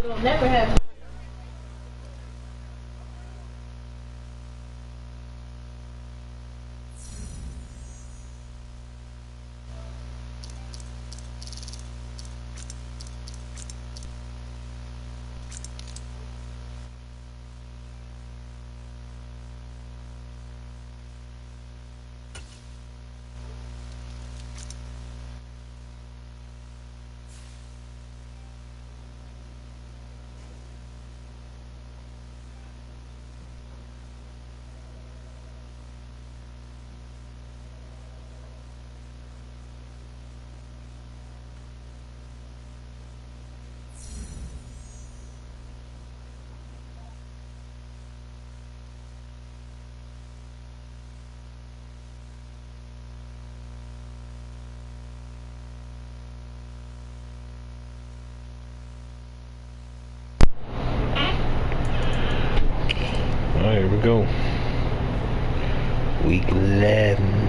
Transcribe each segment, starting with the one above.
Never have. Alright, here we go. Week 11.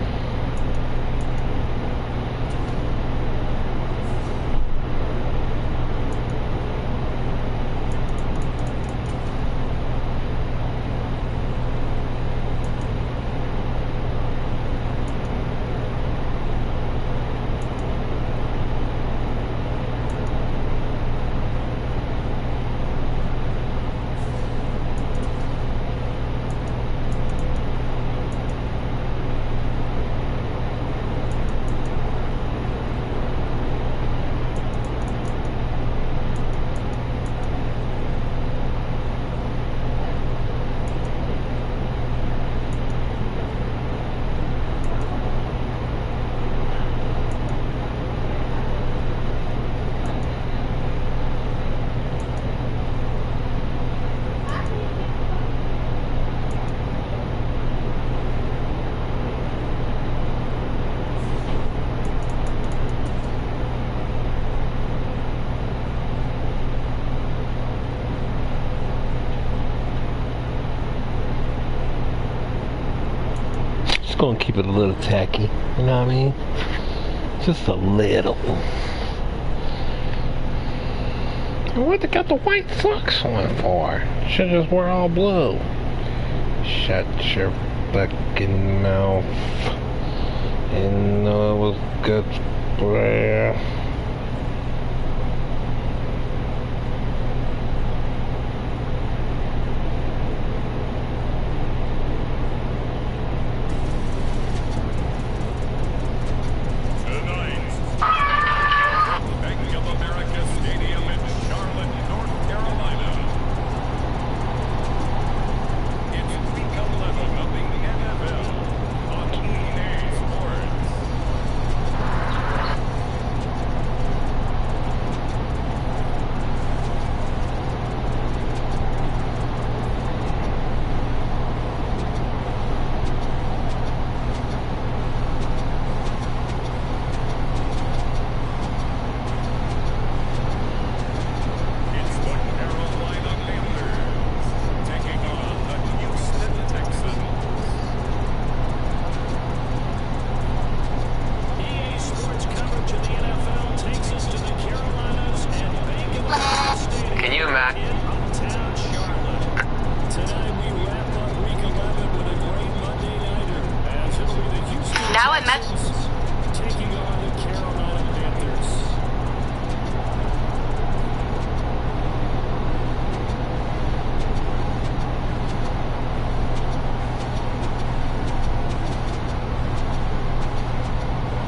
Just gonna keep it a little tacky, you know what I mean? Just a little. What they got the white socks on for? Should just wear all blue. Shut your fucking mouth. And know it was good spray. Now I met. Taking on the Carolina Panthers.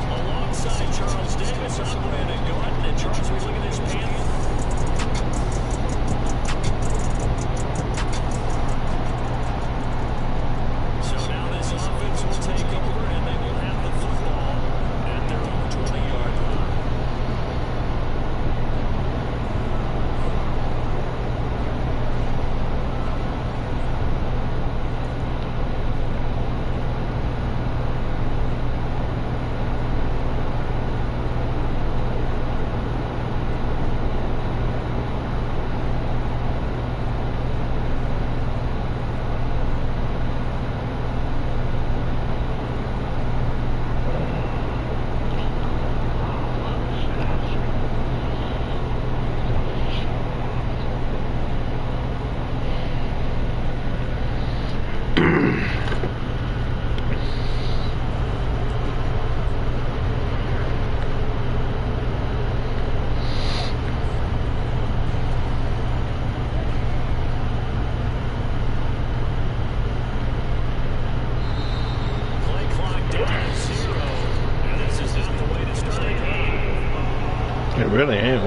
Alongside Charles Davis, I'm Brandon Gordon. And Charles, we look at this Panthers.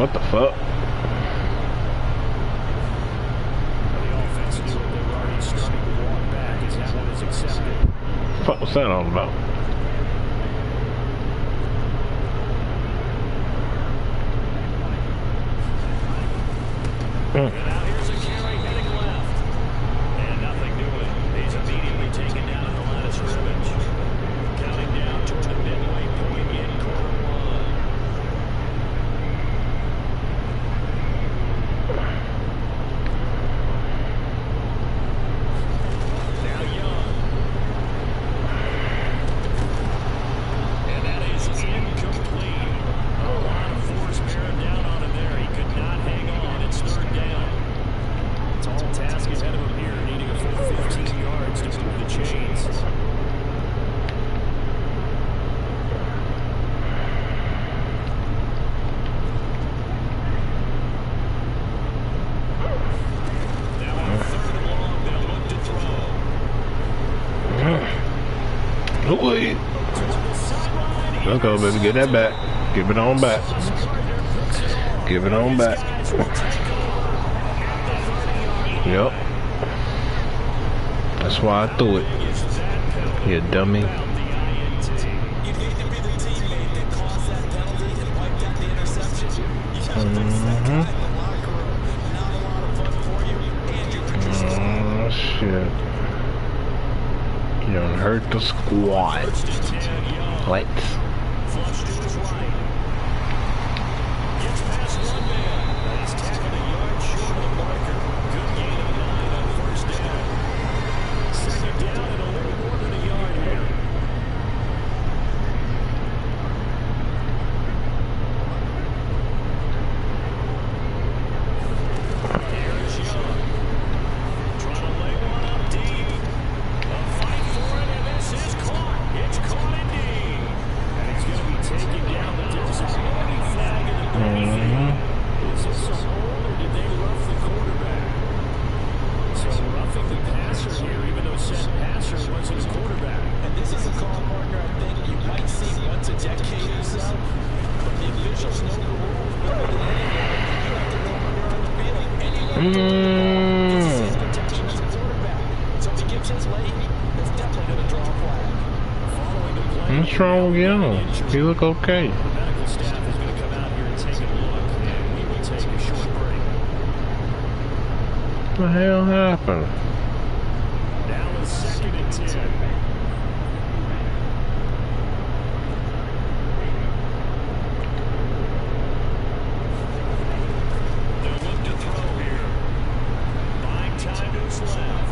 What the fuck? The offense knew that they were already starting to walk back as that one is accepted. What the fuck was that all about? And now here's a carry heading left. And nothing doing. He's immediately taken down at the line of scrimmage. Counting down toward the midway point in quarter one. Now Young. And that is incomplete. A lot of force bearing down on him there. He could not hang on. It's third down. Tall task ahead of him here, needing a full 15 yards to move the chains. Now on third and long, they'll look to throw. Wait. Let's go, baby. Get that back. Give it on back. Give it on back. Yep. That's why I threw it. You dummy. Oh, shit. You done hurt the squad. What? Flush to his right. Gets past one man. He's tackled a yard short of the marker. Good gain of 9 on first down. Second down and a little more than a yard here. Here's Young. Trying to lay one up deep. A fight for it, and this is caught. It's caught indeed. And he's going to be taken down, but there's a warning flag in the backfield. Is this a hold, or did they rough the quarterback? So roughing the passer here, even though said passer wasn't a quarterback. And this is a call, partner, I think you might see once a decade or so. But the officials know the rules better than anyone. You have to know when you're on the field. Anyone it's his protection as a quarterback. So if he gives his late, it's definitely going to draw a flag. Following the play, What's wrong with you? You look okay. the medical staff is going to come out here and take a look, and we will take a short break. What the hell happened? Now it's second and 10. They'll look to throw here. Buying time to his left.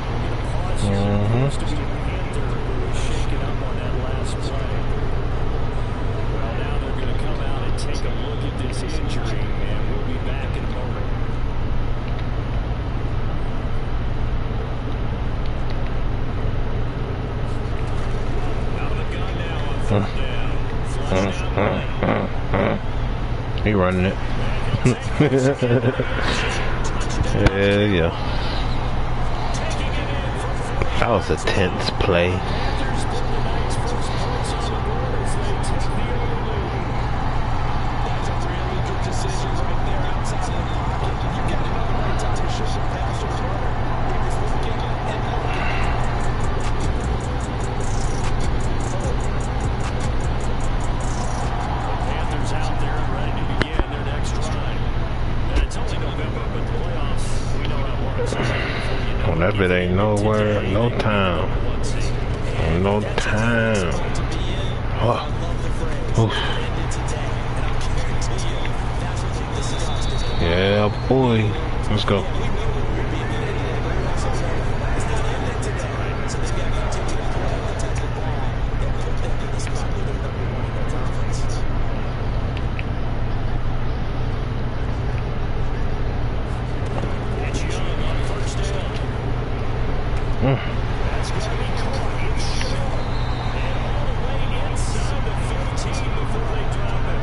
We're going to pause here. It appears to be Panther who was shaken up on that last play. Well, now they're going to come out and take a look at this injury, and we'll be back in a moment. Out of the gun now on third down. Flush down right. He running it. Yeah, yeah. Taking it in from 40. That was a tense play. Panthers put the Knights' first points on the board as they take the early lead. That's a really good decision right there outside of the pocket. You got to know the right time to shift the pass or runner. He was looking and looking. Panthers out there and ready to begin their next drive. And it's only November, but the playoffs, we know how it works. Well, that bit ain't nowhere, no time. No time. Oh. Oof. Yeah, boy. Let's go. It's Young on first down. That's going to be caught. It's short. And all the way inside the 15 before they drop it.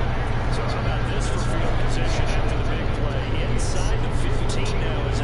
So how about this for field position after the big play? Inside the 15 now is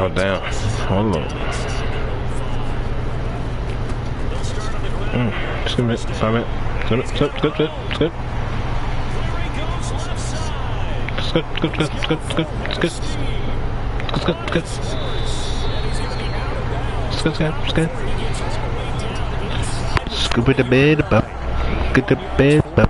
Oh, damn. Hold on. Skip it. Stop it. Skip it. Skip. Skip. Scoop it a bit, but get the bed, but.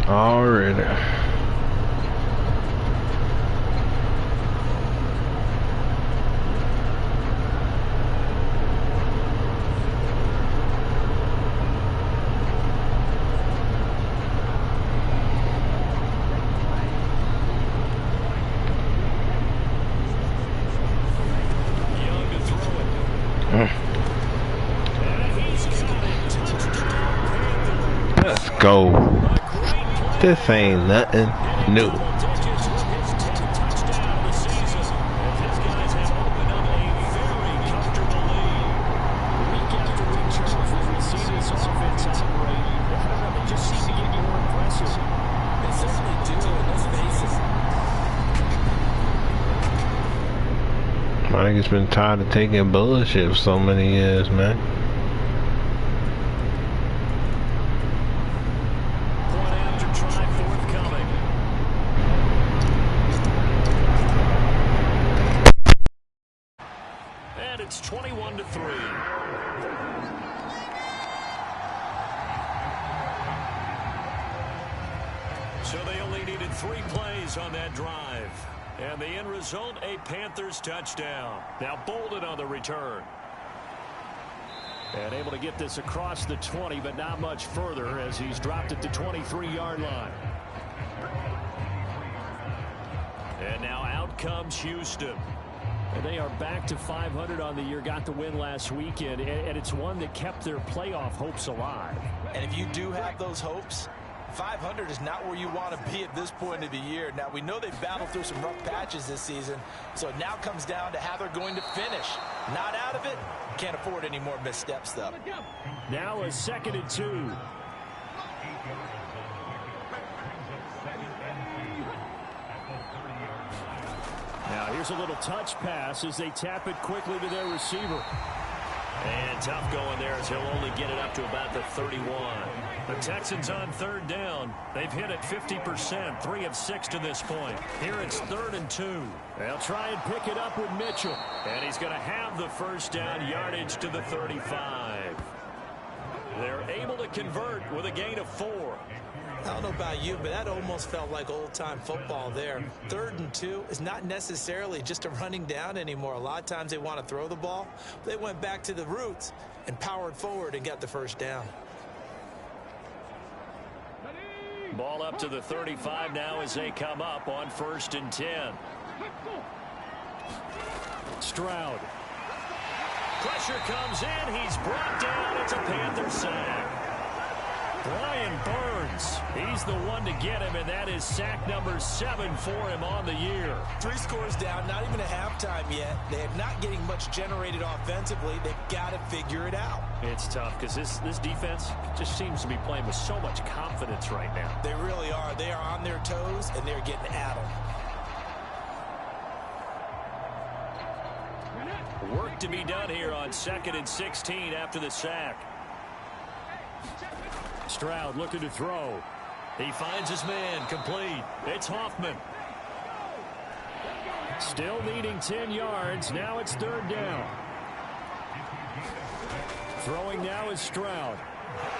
Already. Let's go. This ain't nothing new. I think it's been tired of taking bullshit for so many years, man. It's 21-3. So they only needed 3 plays on that drive. And the end result, a Panthers touchdown. Now Bolden on the return. And able to get this across the 20, but not much further as he's dropped it to 23-yard line. And now out comes Houston. And they are back to 500 on the year, got the win last weekend, and it's one that kept their playoff hopes alive. And if you do have those hopes, 500 is not where you want to be at this point of the year. Now, we know they've battled through some rough patches this season, so it now comes down to how they're going to finish. Not out of it. Can't afford any more missteps, though. Now a 2nd and 2. Now here's a little touch pass as they tap it quickly to their receiver. And tough going there as he'll only get it up to about the 31. The Texans on 3rd down. They've hit it 50%, 3 of 6 to this point. Here it's 3rd and 2. They'll try and pick it up with Mitchell. And he's going to have the first down, yardage to the 35. They're able to convert with a gain of 4. I don't know about you, but that almost felt like old-time football there. 3rd and 2 is not necessarily just a running down anymore. A lot of times they want to throw the ball. They went back to the roots and powered forward and got the first down. Ball up to the 35 now as they come up on 1st and 10. Stroud. Pressure comes in. He's brought down. It's a Panther sack. Brian Burns, he's the one to get him, and that is sack number 7 for him on the year. 3 scores down, not even a halftime yet. They're not getting much generated offensively. They've got to figure it out. It's tough because this defense just seems to be playing with so much confidence right now. They really are. They are on their toes, and they're getting at them. Work to be done here on 2nd and 16 after the sack. Stroud looking to throw. He finds his man, complete. It's Hoffman. Still needing 10 yards. Now it's 3rd down. Throwing now is Stroud.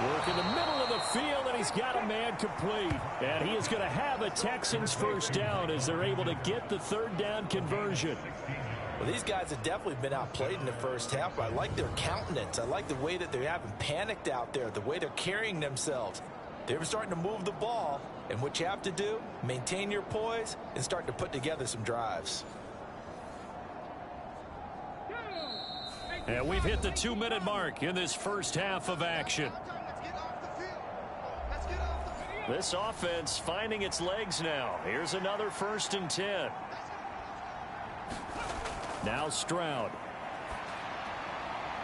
Work in the middle of the field, and he's got a man complete. And he is going to have a Texans first down as they're able to get the third down conversion. Well, these guys have definitely been outplayed in the first half, but I like their countenance. I like the way that they haven't panicked out there, the way they're carrying themselves. They're starting to move the ball, and what you have to do, maintain your poise and start to put together some drives. And we've hit the 2-minute mark in this first half of action. This offense finding its legs now. Here's another 1st and 10. Now Stroud.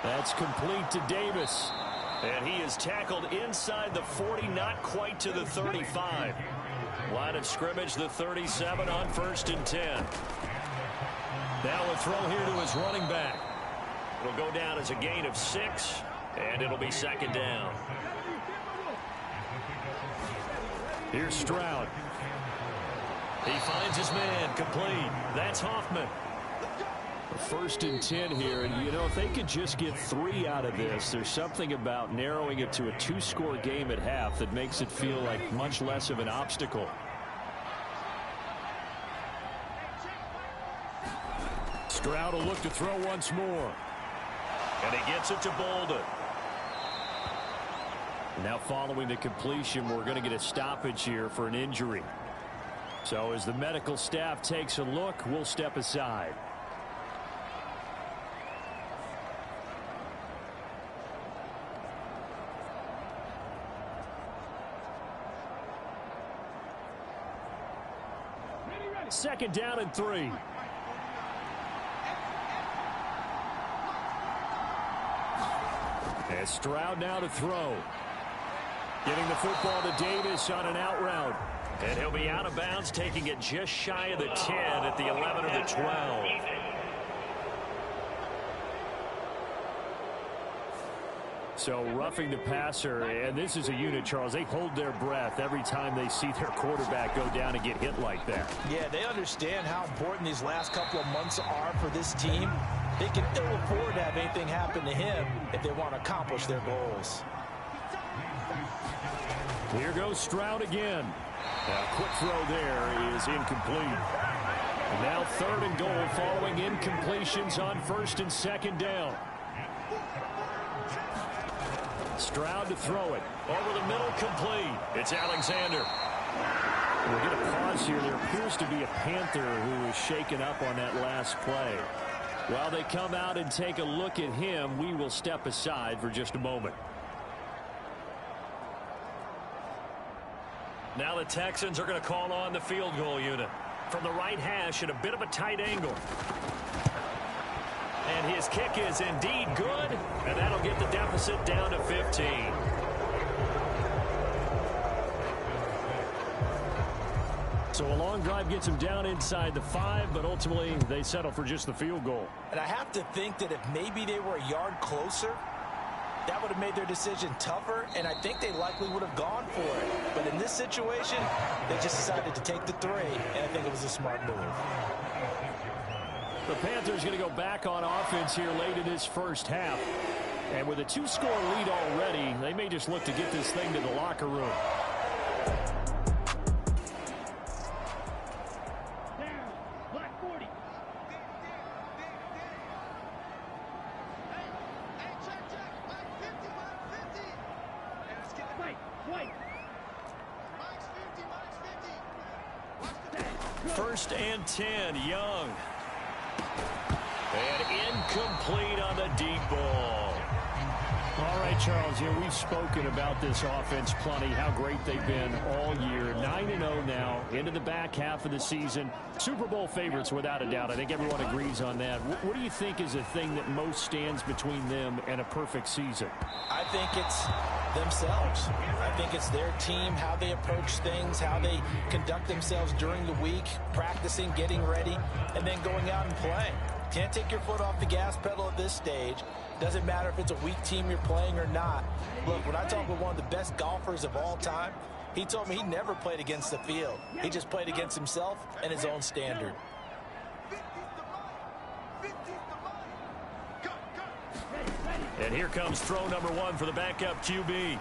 That's complete to Davis. And he is tackled inside the 40, not quite to the 35. Line of scrimmage, the 37 on 1st and 10. Now a throw here to his running back. It'll go down as a gain of 6, and it'll be 2nd down. Here's Stroud. He finds his man, complete. That's Hoffman. 1st and 10 here, and you know, if they could just get 3 out of this, there's something about narrowing it to a 2-score game at half that makes it feel like much less of an obstacle. Stroud will look to throw once more. And he gets it to Bolden. Now following the completion, we're going to get a stoppage here for an injury. So as the medical staff takes a look, we'll step aside. Second down and 3. And Stroud now to throw. Giving the football to Davis on an out route. And he'll be out of bounds, taking it just shy of the 10 at the 11 or the 12. So roughing the passer, and this is a unit, Charles. They hold their breath every time they see their quarterback go down and get hit like that. Yeah, they understand how important these last couple of months are for this team. They can ill afford to have anything happen to him if they want to accomplish their goals. Here goes Stroud again. A quick throw there is incomplete. And now 3rd and goal following incompletions on 1st and 2nd down. Stroud to throw it. Over the middle, complete. It's Alexander. We're going to pause here. There appears to be a Panther who is shaken up on that last play. While they come out and take a look at him, we will step aside for just a moment. Now the Texans are going to call on the field goal unit. From the right hash at a bit of a tight angle. And his kick is indeed good, and that'll get the deficit down to 15. So a long drive gets him down inside the 5, but ultimately they settle for just the field goal. And I have to think that if maybe they were a yard closer, that would have made their decision tougher, and I think they likely would have gone for it. But in this situation, they just decided to take the 3, and I think it was a smart move. The Panthers going to go back on offense here late in this first half. And with a 2-score lead already, they may just look to get this thing to the locker room. Black 40. First and 10, Young. And incomplete on the deep ball. All right, Charles, we've spoken about this offense plenty, how great they've been all year. 9-0 now, into the back half of the season. Super Bowl favorites, without a doubt. I think everyone agrees on that. What do you think is the thing that most stands between them and a perfect season? I think it's themselves. I think it's their team, how they approach things, how they conduct themselves during the week, practicing, getting ready, and then going out and playing. Can't take your foot off the gas pedal at this stage. Doesn't matter if it's a weak team you're playing or not. Look, when I talk with one of the best golfers of all time, he told me he never played against the field. He just played against himself and his own standard. And here comes throw number 1 for the backup QB.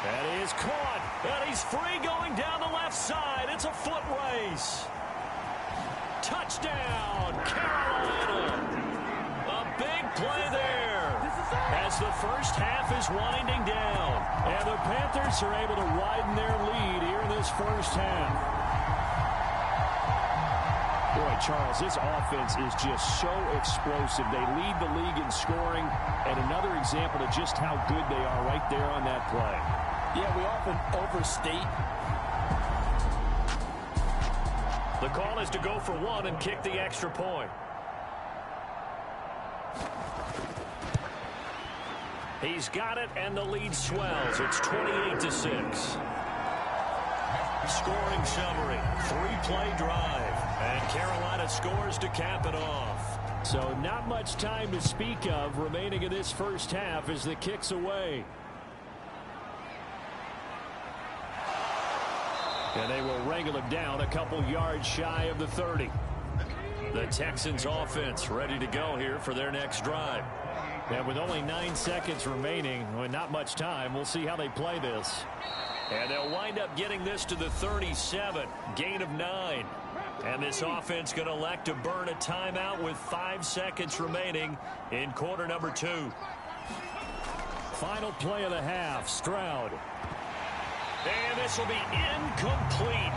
That is caught. And he's free going down the left side. It's a foot race. Touchdown, Carolina. A big play there as the first half is winding down. And the Panthers are able to widen their lead here in this first half. Boy, Charles, this offense is just so explosive. They lead the league in scoring, and another example of just how good they are right there on that play. Yeah, we often overstate. The call is to go for 1 and kick the extra point. He's got it, and the lead swells. It's 28-6. Scoring summary, 3-play drive, and Carolina scores to cap it off. So not much time to speak of remaining in this first half as the kick's away. And they will wrangle him down a couple yards shy of the 30. The Texans offense ready to go here for their next drive. And with only 9 seconds remaining, with not much time, we'll see how they play this. And they'll wind up getting this to the 37, gain of 9. And this offense going to elect to burn a timeout with 5 seconds remaining in quarter number 2. Final play of the half, Stroud. And this will be incomplete.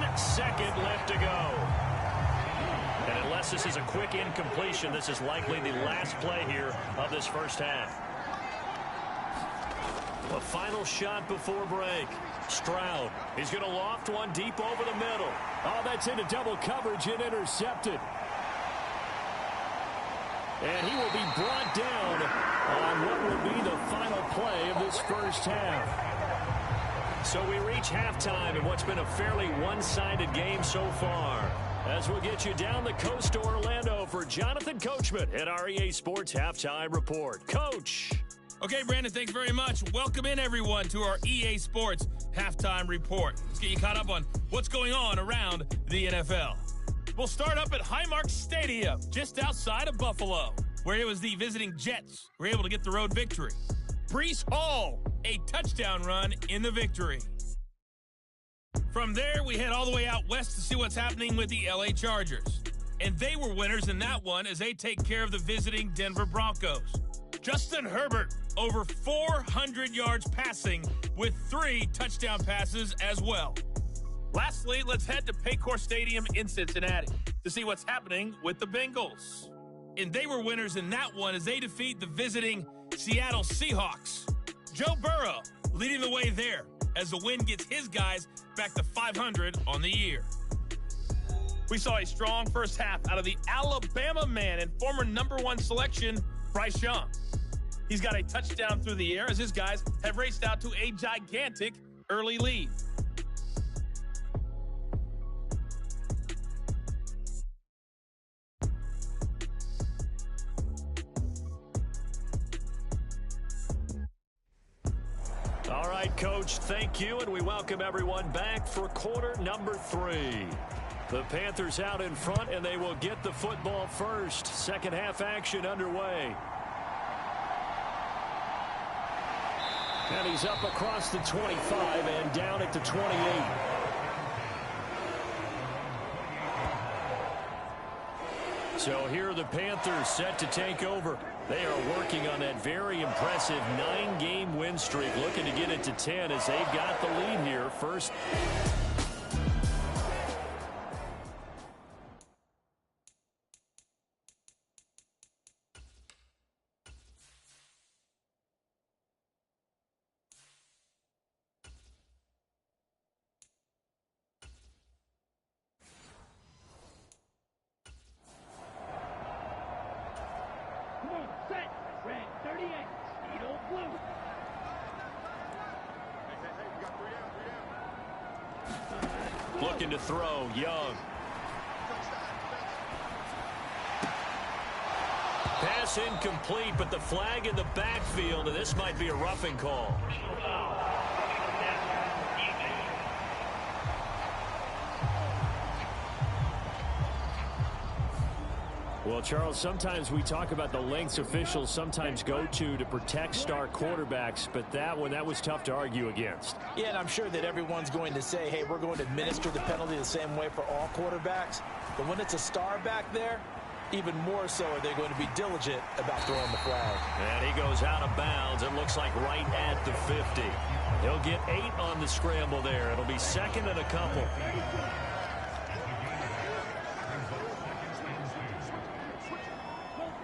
1 second left to go. And unless this is a quick incompletion, this is likely the last play here of this first half. A final shot before break. Stroud. He's going to loft one deep over the middle. Oh, that's into double coverage and intercepted. And he will be brought down on what will be the final play of this first half. So we reach halftime in what's been a fairly one-sided game so far. As we'll get you down the coast to Orlando for Jonathan Coachman at our EA Sports Halftime Report. Coach. Okay, Brandon, thanks very much. Welcome in, everyone, to our EA Sports Halftime Report. Let's get you caught up on what's going on around the NFL. We'll start up at Highmark Stadium, just outside of Buffalo, where it was the visiting Jets who were able to get the road victory. Breece Hall, a touchdown run in the victory. From there, we head all the way out west to see what's happening with the LA Chargers. And they were winners in that one as they take care of the visiting Denver Broncos. Justin Herbert, over 400 yards passing with 3 touchdown passes as well. Lastly, let's head to Paycor Stadium in Cincinnati to see what's happening with the Bengals. And they were winners in that one as they defeat the visiting Seattle Seahawks. Joe Burrow leading the way there as the win gets his guys back to 500 on the year. We saw a strong first half out of the Alabama man and former #1 selection, Bryce Young. He's got a touchdown through the air as his guys have raced out to a gigantic early lead. All right, Coach, thank you, and we welcome everyone back for quarter number 3. The Panthers out in front, and they will get the football first. Second half action underway. And he's up across the 25 and down at the 28. So here are the Panthers set to take over. They are working on that very impressive 9-game win streak, looking to get it to 10 as they've got the lead here first. Looking to throw, Young. Pass incomplete, but the flag in the backfield, and this might be a roughing call. Well, Charles, sometimes we talk about the lengths officials sometimes go to protect star quarterbacks, but that was tough to argue against. Yeah, and I'm sure that everyone's going to say, hey, we're going to administer the penalty the same way for all quarterbacks. But when it's a star back there, even more so are they going to be diligent about throwing the flag. And he goes out of bounds. It looks like right at the 50. He'll get 8 on the scramble there. It'll be second and a couple.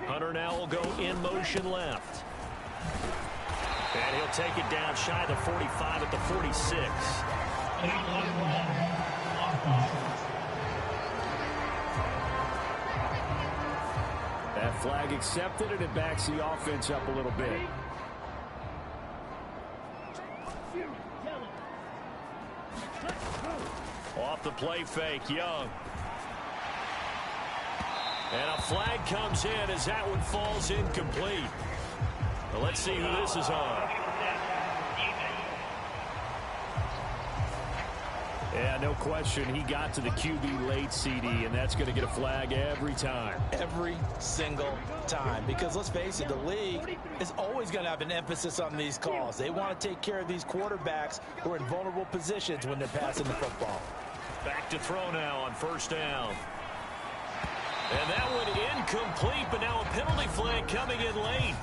Hunter now will go in motion left. And he'll take it down shy of the 45 at the 46. That flag accepted, and it backs the offense up a little bit. Off the play fake, Young. And a flag comes in as that one falls incomplete. Well, let's see who this is on. Yeah, no question. He got to the QB late, CD, and that's going to get a flag every time. Every single time. Because let's face it, the league is always going to have an emphasis on these calls. They want to take care of these quarterbacks who are in vulnerable positions when they're passing the football. Back to throw now on first down. And that one incomplete, but now a penalty flag coming in late.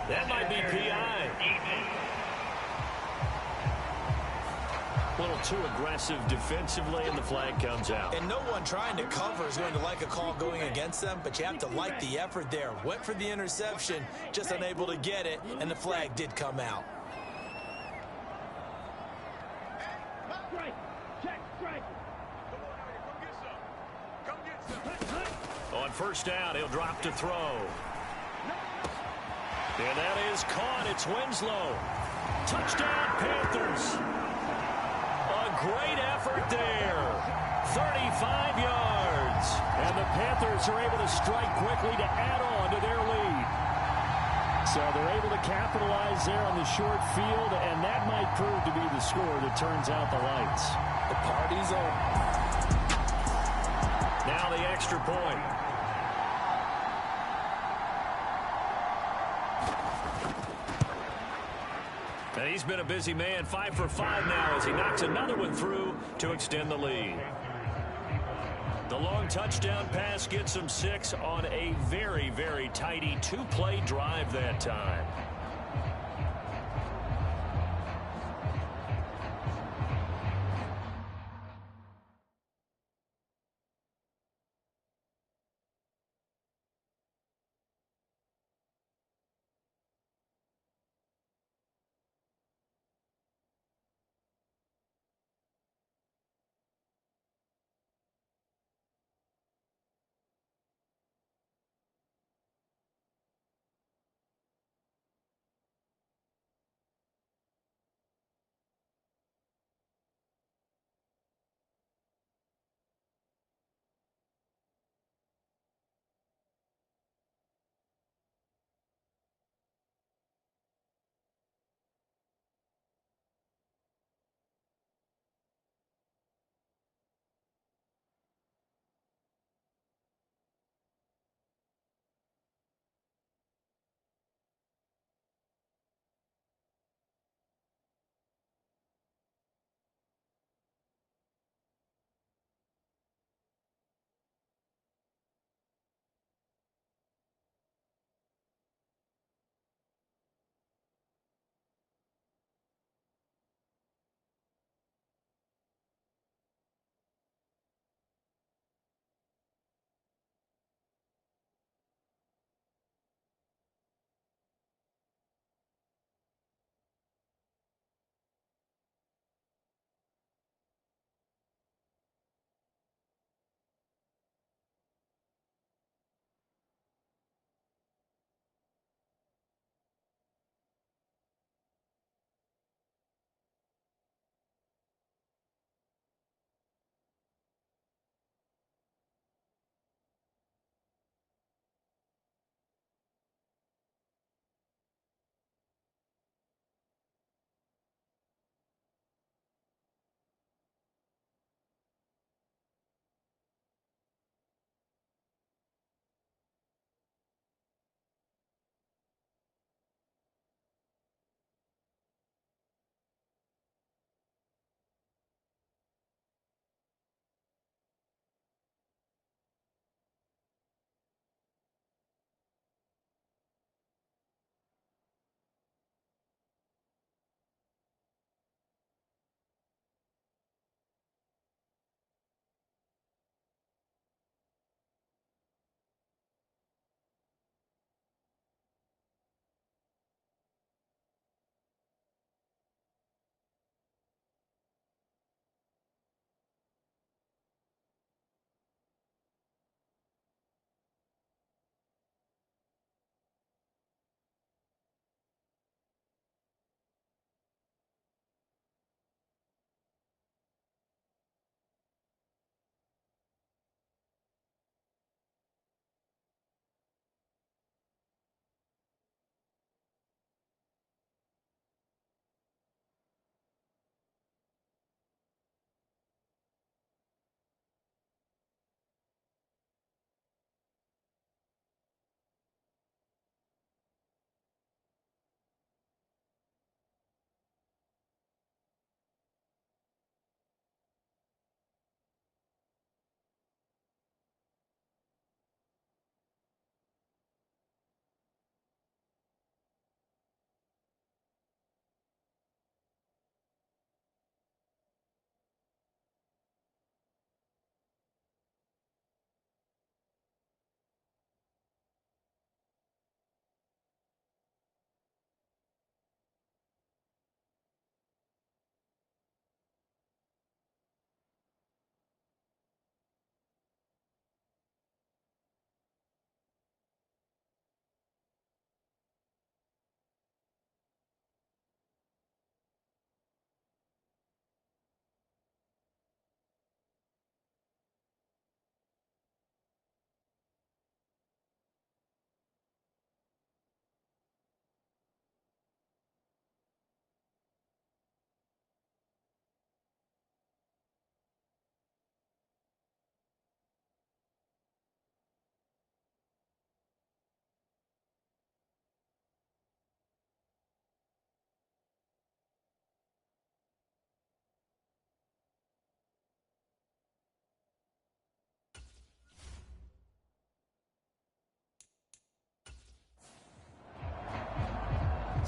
That might be PI. A little too aggressive defensively, and the flag comes out. And no one trying to cover is going to like a call going against them, but you have to like the effort there. Went for the interception, just unable to get it, and the flag did come out. On first down, he'll drop to throw. And that is caught. It's Winslow. Touchdown, Panthers. A great effort there. 35 yards. And the Panthers are able to strike quickly to add on to their lead. So they're able to capitalize there on the short field, and that might prove to be the score that turns out the lights. The party's over. Now the extra point. And he's been a busy man, 5 for 5 now as he knocks another one through to extend the lead. The long touchdown pass gets him 6 on a very, very tidy 2-play drive that time.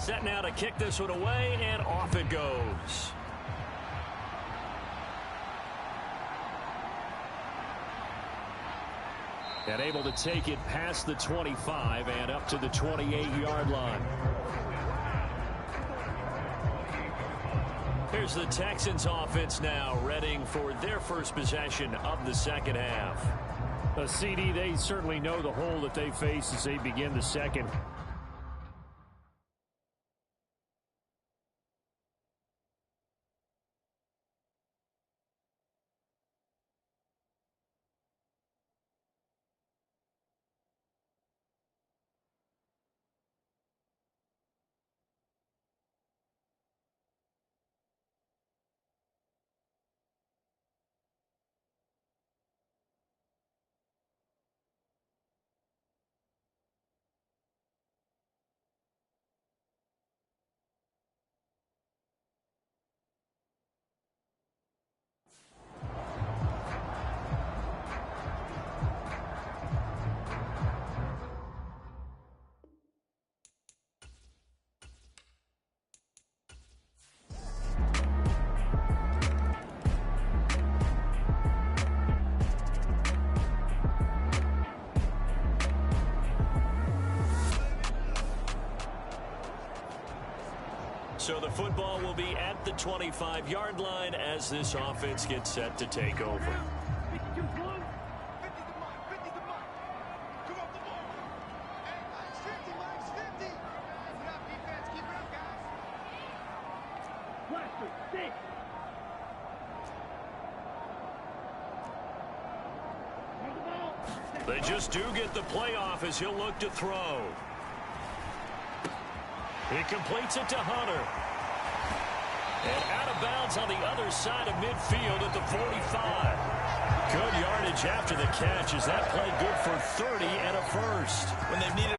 Set now to kick this one away, and off it goes. And able to take it past the 25 and up to the 28-yard line. Here's the Texans offense now, readying for their first possession of the second half. CD, they certainly know the hole that they face as they begin the second. So the football will be at the 25-yard line as this offense gets set to take over. They just do get the playoff as he'll look to throw. He completes it to Hunter. And out of bounds on the other side of midfield at the 45. Good yardage after the catch as that play good for 30 and a first. When they've needed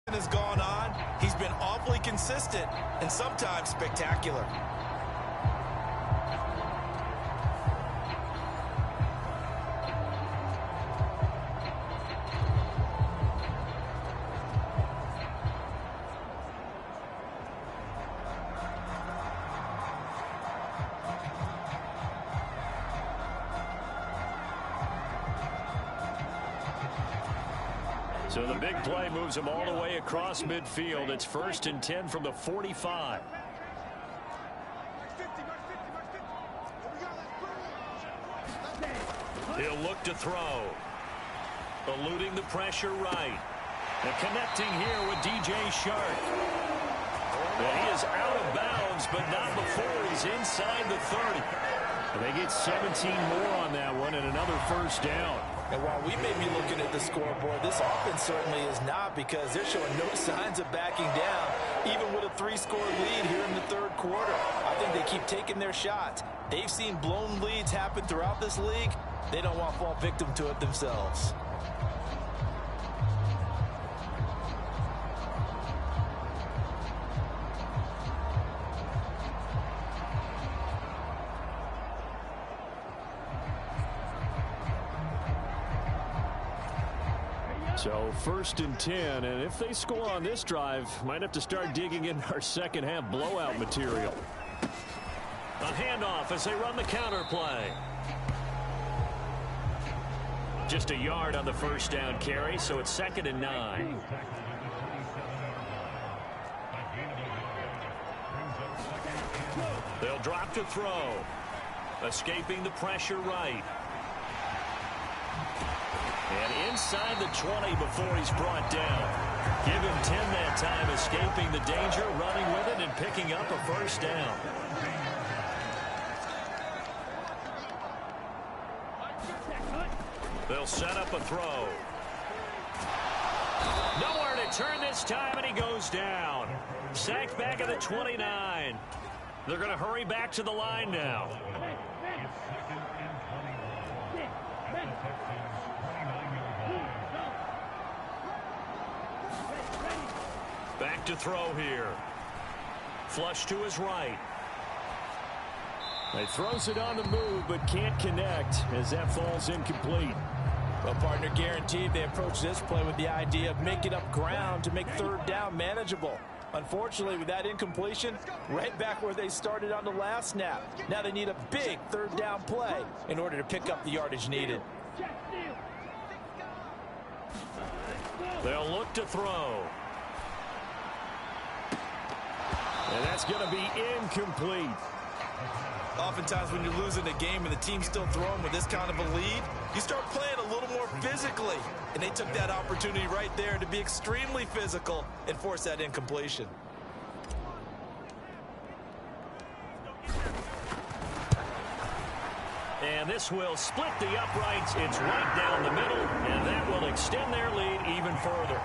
has gone on, he's been awfully consistent and sometimes spectacular. So the big play moves him all the way across midfield. It's 1st and 10 from the 45. He'll look to throw. Eluding the pressure right. And connecting here with DJ Shark. Well, he is out of bounds, but not before he's inside the 30. And they get 17 more on that one and another first down. And while we may be looking at the scoreboard, this offense certainly is not, because they're showing no signs of backing down, even with a 3-score lead here in the third quarter. I think they keep taking their shots. They've seen blown leads happen throughout this league. They don't want to fall victim to it themselves. So 1st and 10, and if they score on this drive, might have to start digging in our second half blowout material. A handoff as they run the counter play. Just a yard on the first down carry, so it's 2nd and 9. They'll drop to throw. Escaping the pressure right. And inside the 20 before he's brought down. Give him 10 that time, escaping the danger, running with it, and picking up a first down. They'll set up a throw. Nowhere to turn this time, and he goes down. Sacked back at the 29. They're going to hurry back to the line now. Back to throw here. Flush to his right. He throws it on the move, but can't connect as that falls incomplete. Well, partner, guaranteed they approach this play with the idea of making up ground to make third down manageable. Unfortunately, with that incompletion, right back where they started on the last snap. Now they need a big third down play in order to pick up the yardage needed. They'll look to throw. And that's going to be incomplete. Oftentimes when you're losing a game and the team's still throwing with this kind of a lead, you start playing a little more physically. And they took that opportunity right there to be extremely physical and force that incompletion. And this will split the uprights. It's right down the middle, and that will extend their lead even further.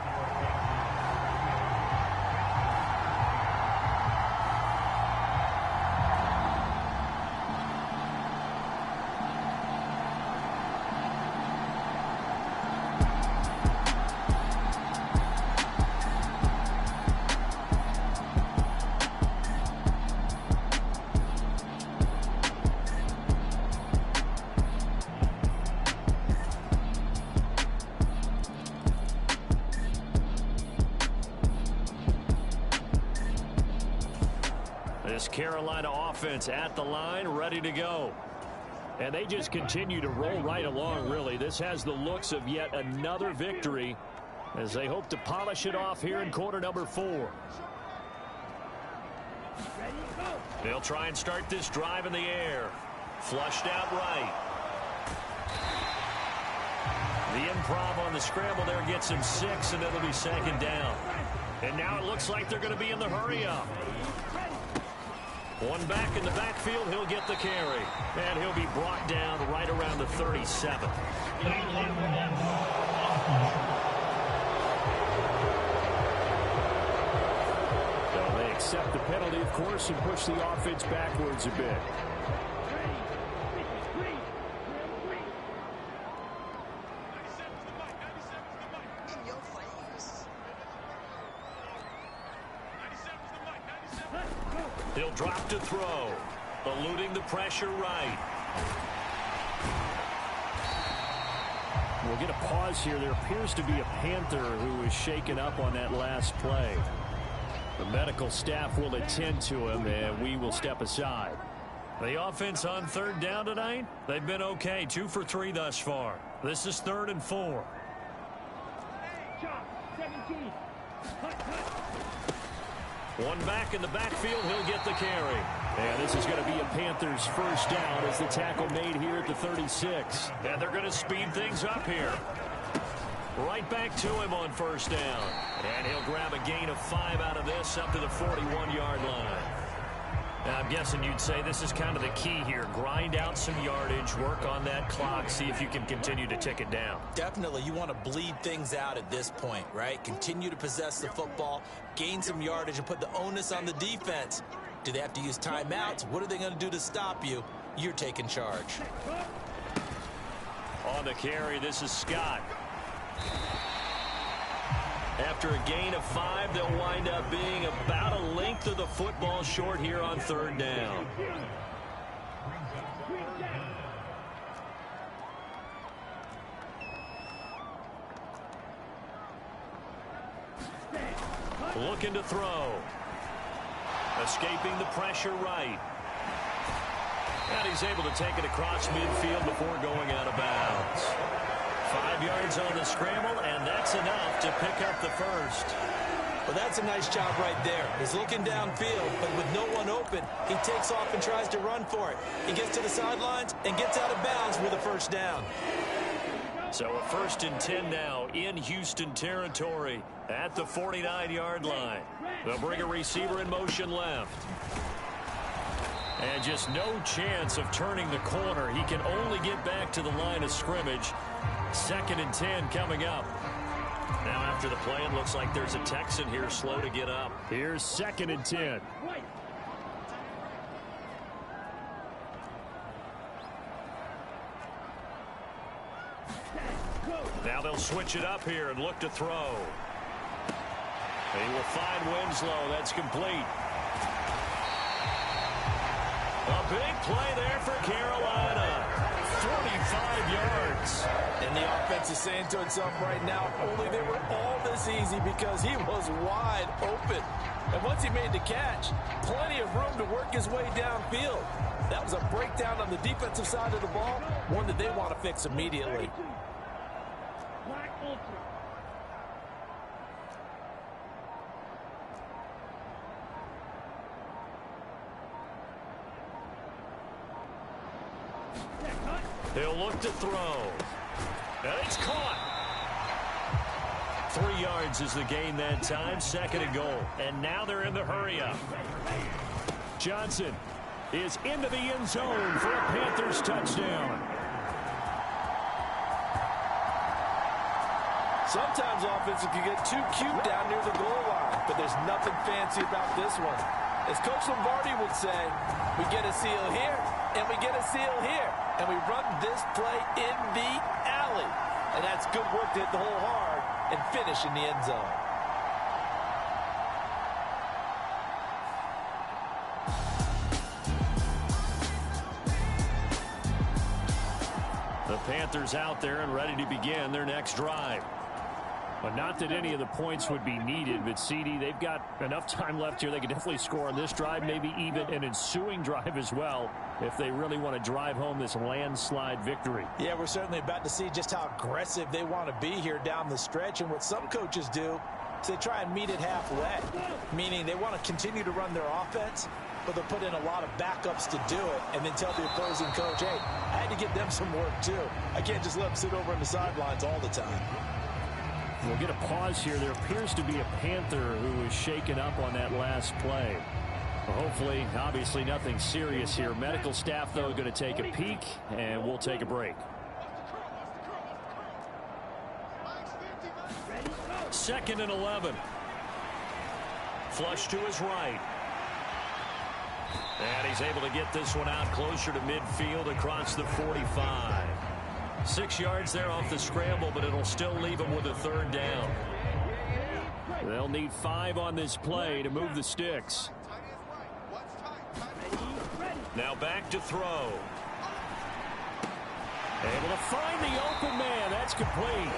This Carolina offense at the line, ready to go. And they just continue to roll right along, really. This has the looks of yet another victory as they hope to polish it off here in quarter number 4. They'll try and start this drive in the air. Flushed out right. The improv on the scramble there gets him 6, and it'll be second down. And now it looks like they're going to be in the hurry-up. One back in the backfield, he'll get the carry. And he'll be brought down right around the 37. So they accept the penalty, of course, and push the offense backwards a bit. He'll drop to throw, eluding the pressure right. We'll get a pause here. There appears to be a Panther who is shaken up on that last play. The medical staff will attend to him, and we will step aside. The offense on third down tonight, they've been okay. 2 for 3 thus far. This is 3rd and 4. One back in the backfield, he'll get the carry. And this is going to be a Panthers first down as the tackle made here at the 36. And they're going to speed things up here. Right back to him on first down. And he'll grab a gain of 5 out of this up to the 41-yard line. Now, I'm guessing you'd say this is kind of the key here. Grind out some yardage, work on that clock, see if you can continue to tick it down. Definitely, you want to bleed things out at this point, right? Continue to possess the football, gain some yardage, and put the onus on the defense. Do they have to use timeouts? What are they going to do to stop you? You're taking charge. On the carry, this is Scott. After a gain of 5, they'll wind up being about a length of the football short here on third down. Looking to throw. Escaping the pressure right. And he's able to take it across midfield before going out of bounds. 5 yards on the scramble, and that's enough to pick up the first. Well, that's a nice job right there. He's looking downfield, but with no one open, he takes off and tries to run for it. He gets to the sidelines and gets out of bounds with a first down. So a 1st and 10 now in Houston territory at the 49-yard line. They'll bring a receiver in motion left. And just no chance of turning the corner. He can only get back to the line of scrimmage. 2nd and 10 coming up. Now after the play, it looks like there's a Texan here slow to get up. Here's 2nd and 10. Now they'll switch it up here and look to throw. They will find Winslow. That's complete. A big play there for Carolina. 45 yards. And the offense offense is saying to itself right now, only they were all this easy because he was wide open. And once he made the catch, plenty of room to work his way downfield. That was a breakdown on the defensive side of the ball, one that they want to fix immediately. Black Ultra. He'll look to throw. And it's caught. 3 yards is the gain that time. 2nd and goal. And now they're in the hurry-up. Johnson is into the end zone for a Panthers touchdown. Sometimes offenses can get too cute down near the goal line, but there's nothing fancy about this one. As Coach Lombardi would say, we get a seal here, and we get a seal here, and we run this play in the alley. And that's good work to hit the hole hard and finish in the end zone. The Panthers out there and ready to begin their next drive. But not that any of the points would be needed, but CD, they've got enough time left here. They could definitely score on this drive, maybe even an ensuing drive as well, if they really want to drive home this landslide victory. Yeah, we're certainly about to see just how aggressive they want to be here down the stretch. And what some coaches do is they try and meet it halfway, meaning they want to continue to run their offense, but they'll put in a lot of backups to do it and then tell the opposing coach, hey, I had to get them some work too. I can't just let them sit over on the sidelines all the time. We'll get a pause here. There appears to be a Panther who was shaken up on that last play. Well, hopefully, obviously nothing serious here. Medical staff, though, going to take a peek, and we'll take a break. 2nd and 11. Flush to his right. And he's able to get this one out closer to midfield across the 45. 6 yards there off the scramble, but it'll still leave him with a 3rd down. They'll need 5 on this play to move the sticks. Now back to throw. Able to find the open man. That's complete.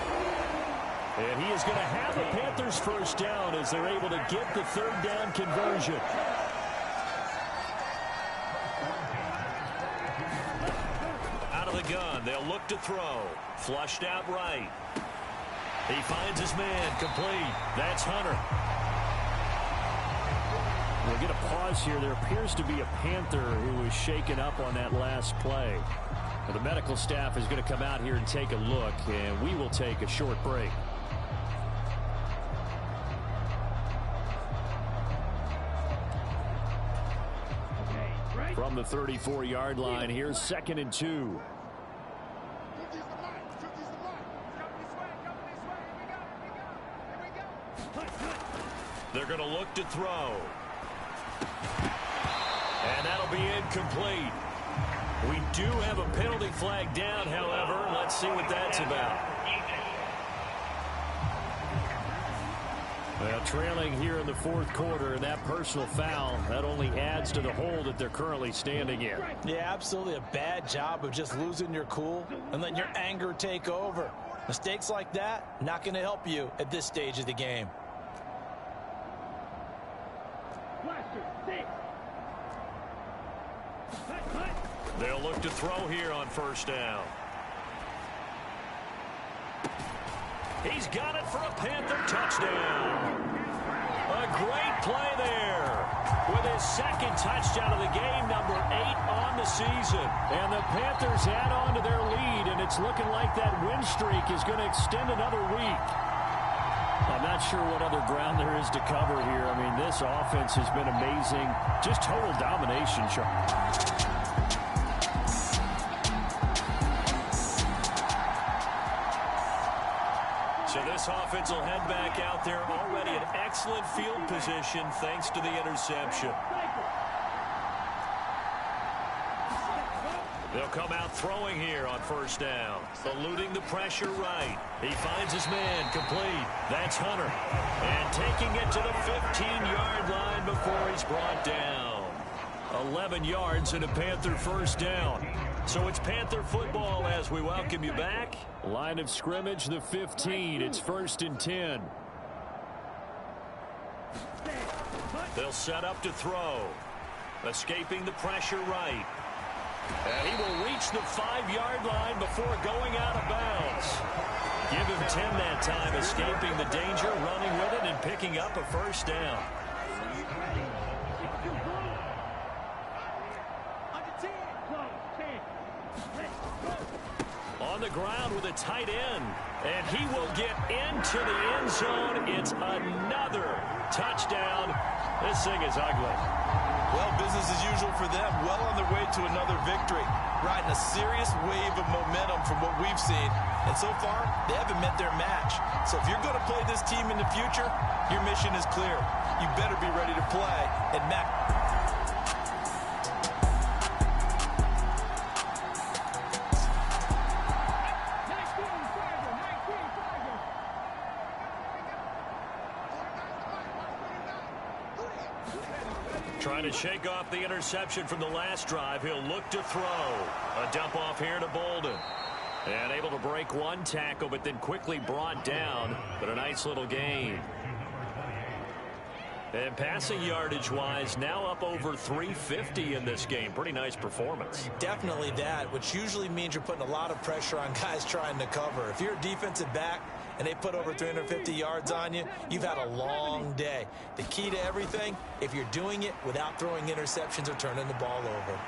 And he is going to have the Panthers' 1st down as they're able to get the 3rd down conversion. Gun. They'll look to throw. Flushed out right. He finds his man. Complete. That's Hunter. We'll get a pause here. There appears to be a Panther who was shaken up on that last play. Well, the medical staff is going to come out here and take a look, and we will take a short break. From the 34-yard line, here's 2nd and 2. They're going to look to throw. And that'll be incomplete. We do have a penalty flag down, however. Let's see what that's about. Well, trailing here in the 4th quarter, and that personal foul, that only adds to the hole that they're currently standing in. Yeah, absolutely a bad job of just losing your cool and letting your anger take over. Mistakes like that, not going to help you at this stage of the game. They'll look to throw here on 1st down. He's got it for a Panther touchdown. A great play there with his 2nd touchdown of the game, number 8 on the season. And the Panthers add on to their lead, and it's looking like that win streak is going to extend another week. I'm not sure what other ground there is to cover here. I mean, this offense has been amazing. Just total domination, Sean. So this offense will head back out there already in excellent field position thanks to the interception. They'll come out throwing here on 1st down. Eluding the pressure right. He finds his man complete. That's Hunter. And taking it to the 15-yard line before he's brought down. 11 yards and a Panther 1st down. So it's Panther football as we welcome you back. Line of scrimmage, the 15. It's 1st and 10. They'll set up to throw. Escaping the pressure right. And he will reach the 5-yard line before going out of bounds. Give him 10 that time, escaping the danger, running with it, and picking up a first down. On the ground with a tight end. And he will get into the end zone. It's another touchdown. This thing is ugly. Well, business as usual for them. Well on their way to another victory. Riding a serious wave of momentum from what we've seen. And so far, they haven't met their match. So if you're going to play this team in the future, your mission is clear. You better be ready to play and match. Trying to shake off the interception from the last drive. He'll look to throw. A dump off here to Bolden. And able to break one tackle, but then quickly brought down. But a nice little gain. And passing yardage-wise, now up over 350 in this game. Pretty nice performance. Definitely that, which usually means you're putting a lot of pressure on guys trying to cover. If you're a defensive back and they put over 350 yards on you, you've had a long day. The key to everything, if you're doing it without throwing interceptions or turning the ball over.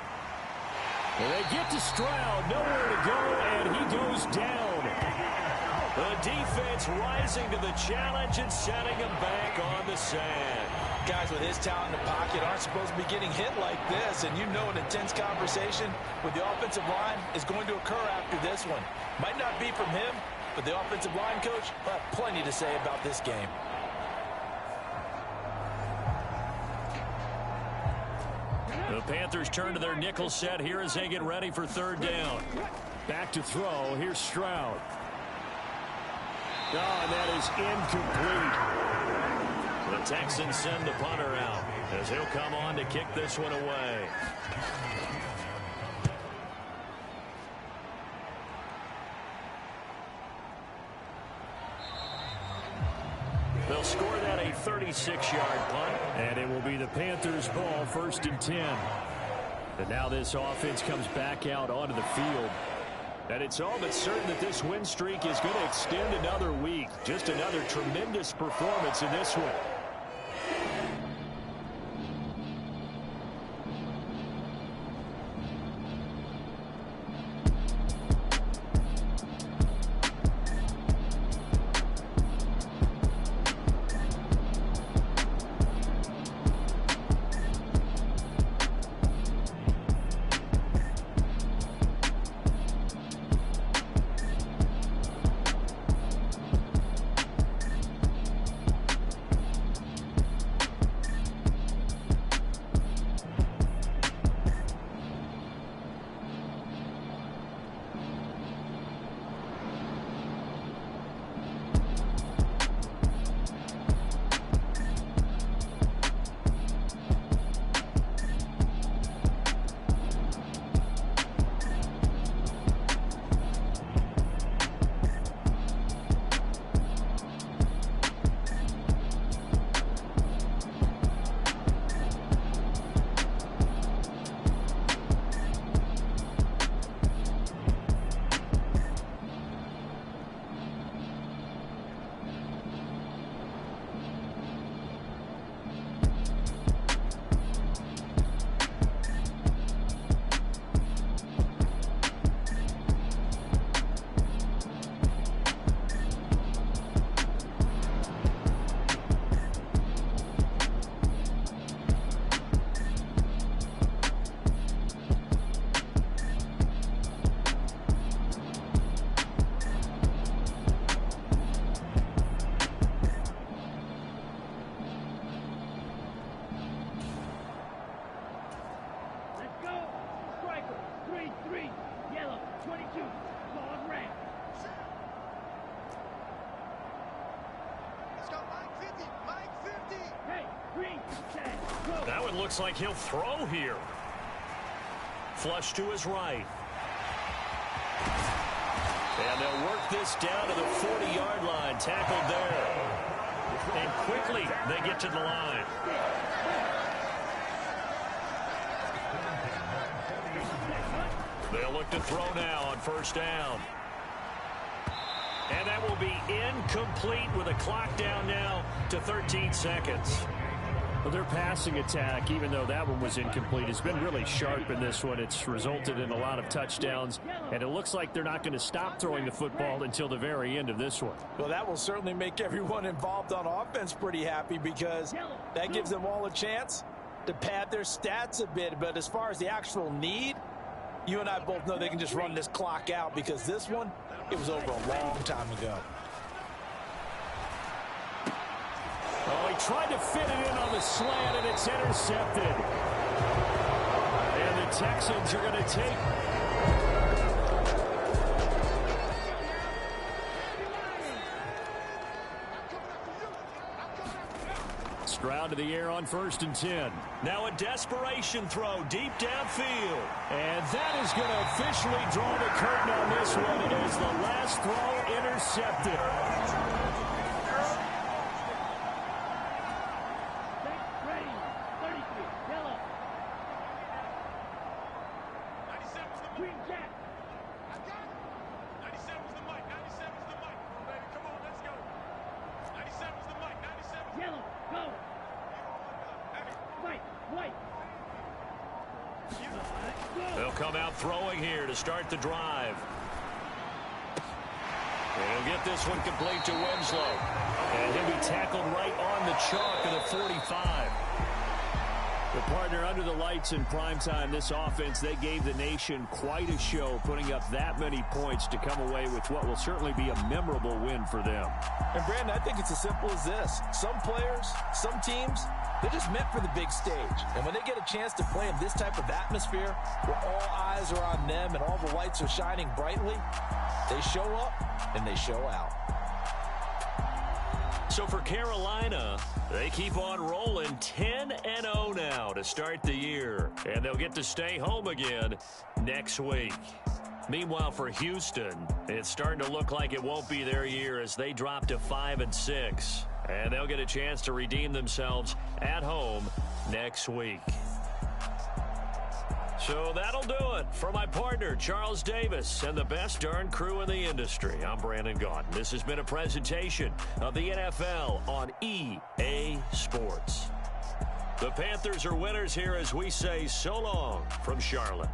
And they get to Stroud, nowhere to go, and he goes down. The defense rising to the challenge and setting him back on the sand. Guys with his talent in the pocket aren't supposed to be getting hit like this, and you know an intense conversation with the offensive line is going to occur after this one. Might not be from him, but the offensive line coach will have plenty to say about this game. The Panthers turn to their nickel set here as they get ready for 3rd down. Back to throw. Here's Stroud. Oh, and that is incomplete. The Texans send the punter out as he'll come on to kick this one away. They'll score that a 36-yard punt, and it will be the Panthers' ball, 1st and 10. And now this offense comes back out onto the field. And it's all but certain that this win streak is going to extend another week. Just another tremendous performance in this one. That one looks like he'll throw here. Flush to his right. they'll work this down to the 40-yard line. Tackled there. And quickly they get to the line. They'll look to throw now on first down. And that will be incomplete with a clock down now to 13 seconds. Well, their passing attack, even though that one was incomplete, has been really sharp in this one. It's resulted in a lot of touchdowns, and it looks like they're not going to stop throwing the football until the very end of this one. Well, that will certainly make everyone involved on offense pretty happy because that gives them all a chance to pad their stats a bit. But as far as the actual need, you and I both know they can just run this clock out because this one, it was over a long time ago. Oh, he tried to fit it in on the slant, and it's intercepted. And the Texans are going to take... Stroud to the air on 1st and 10. Now a desperation throw deep downfield. And that is going to officially draw the curtain on this one as the last throw intercepted. They'll come out throwing here to start the drive. They'll get this one complete to Winslow. And he'll be tackled right on the chalk of the 45. The partner, under the lights in primetime, this offense, they gave the nation quite a show, putting up that many points to come away with what will certainly be a memorable win for them. And, Brandon, I think it's as simple as this. Some players, some teams, they're just meant for the big stage. And when they get a chance to play in this type of atmosphere where all eyes are on them and all the lights are shining brightly, they show up and they show out. So for Carolina, they keep on rolling 10-0 now to start the year. And they'll get to stay home again next week. Meanwhile, for Houston, it's starting to look like it won't be their year as they drop to 5-6. And they'll get a chance to redeem themselves at home next week. So that'll do it for my partner, Charles Davis, and the best darn crew in the industry. I'm Brandon Gaudin. This has been a presentation of the NFL on EA Sports. The Panthers are winners here as we say so long from Charlotte.